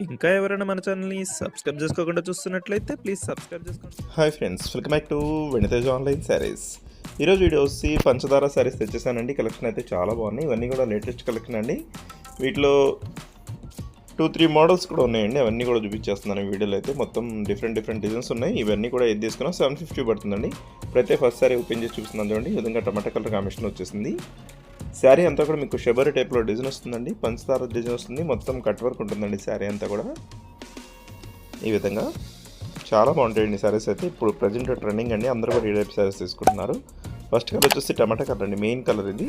ఇంకా ఎవరైనా మన ఛానల్ని సబ్స్క్రైబ్ చేసుకోకుండా చూస్తున్నట్లయితే ప్లీజ్ సబ్స్క్రైబ్ చేసుకోండి. Hi friends, welcome back to వెనితేజ్ online saris. ఈరోజు వీడియో వచ్చి పంచదార శారీస్ తెచ్చేసానండి. కలెక్షన్ అయితే చాలా బాగున్నాయి. ఇవన్నీ కూడా లేటెస్ట్ కలెక్షన్ అండి. వీటిలో 2-3 మోడల్స్ కూడా ఉన్నాయండి. అవన్నీ కూడా చూపించేస్తున్నాను ఈ వీడియోలో. అయితే మొత్తం డిఫరెంట్ డిజైన్స్ ఉన్నాయి. ఇవన్నీ కూడా ఏది తీసుకున్నా 750 పడుతుందండి. ఇప్పుడైతే ఫస్ట్ శారీ ఓపెన్ చేసి చూపిస్తున్నాను చూడండి. ఈ విధంగా టమాటా కలర్ కాంబినేషన్ వచ్చేసింది. శారీ అంతా కూడా మీకు షబరీ టైప్లో డిజైన్ వస్తుందండి. పంచదార డిజైన్ వస్తుంది. మొత్తం కట్ వర్క్ ఉంటుందండి శారీ అంతా కూడా. ఈ విధంగా చాలా బాగుంటాయండి శారీస్ అయితే. ఇప్పుడు ప్రజెంట్ ట్రెండింగ్ అండి. అందరూ కూడా ఈ టైప్ శారీస్ తీసుకుంటున్నారు. ఫస్ట్ కలర్ వచ్చేసి టమాటా కలర్ అండి, మెయిన్ కలర్ ఇది.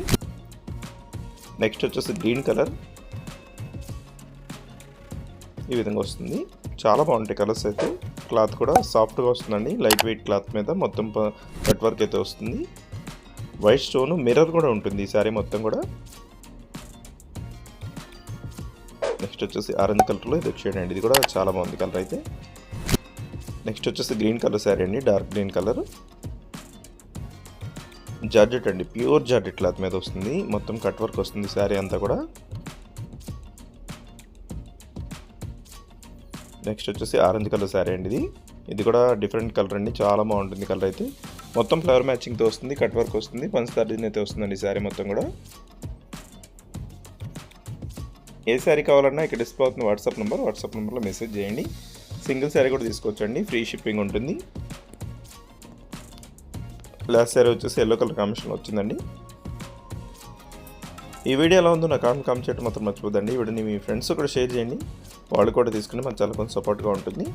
నెక్స్ట్ వచ్చేసి గ్రీన్ కలర్. ఈ విధంగా వస్తుంది. చాలా బాగుంటాయి కలర్స్ అయితే. క్లాత్ కూడా సాఫ్ట్గా వస్తుందండి. లైట్ వెయిట్ క్లాత్ మీద మొత్తం కట్ వర్క్ అయితే వస్తుంది. వైట్ స్టోన్ మిర్రర్ కూడా ఉంటుంది ఈ శారీ మొత్తం కూడా. నెక్స్ట్ వచ్చేసి ఆరెంజ్ కలర్లో ఇది వచ్చేయండి. ఇది కూడా చాలా బాగుంది కలర్ అయితే. నెక్స్ట్ వచ్చేసి గ్రీన్ కలర్ శారీ అండి, డార్క్ గ్రీన్ కలర్. జార్జెట్ అండి, ప్యూర్ జార్జెట్ క్లాత్ మీద వస్తుంది. మొత్తం కట్ వర్క్ వస్తుంది శారీ అంతా కూడా. నెక్స్ట్ వచ్చేసి ఆరెంజ్ కలర్ శారీ అండి. ఇది కూడా డిఫరెంట్ కలర్ అండి, చాలా బాగుంటుంది కలర్ అయితే. మొత్తం ఫ్లవర్ మ్యాచింగ్తో వస్తుంది, కట్ వర్క్ వస్తుంది, పంచదార డిజైన్ అయితే వస్తుందండి శారీ మొత్తం కూడా. ఏ శారీ కావాలన్నా ఇక్కడ డిస్ప్లే అవుతుంది వాట్సాప్ నెంబర్లో మెసేజ్ చేయండి. సింగిల్ శారీ కూడా తీసుకోవచ్చండి, ఫ్రీ షిప్పింగ్ ఉంటుంది. లాస్ట్ శారీ వచ్చేసి ఎల్లో కలర్ కాంబినేషన్ వచ్చిందండి. ఈ వీడియో ఎలా ఉందో నా కామెంట్ చేయడం మాత్రం మర్చిపోద్దండి. ఈ వీడియోని మీ ఫ్రెండ్స్ కూడా షేర్ చేయండి, వాళ్ళు కూడా తీసుకుని మనకు చాలా కొంచెం సపోర్ట్గా ఉంటుంది.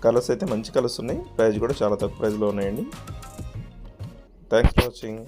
కలర్స్ అయితే మంచి కలర్స్ ఉన్నాయి. ప్రైస్ కూడా చాలా తక్కువ ప్రైస్లో ఉన్నాయండి. Thanks for watching.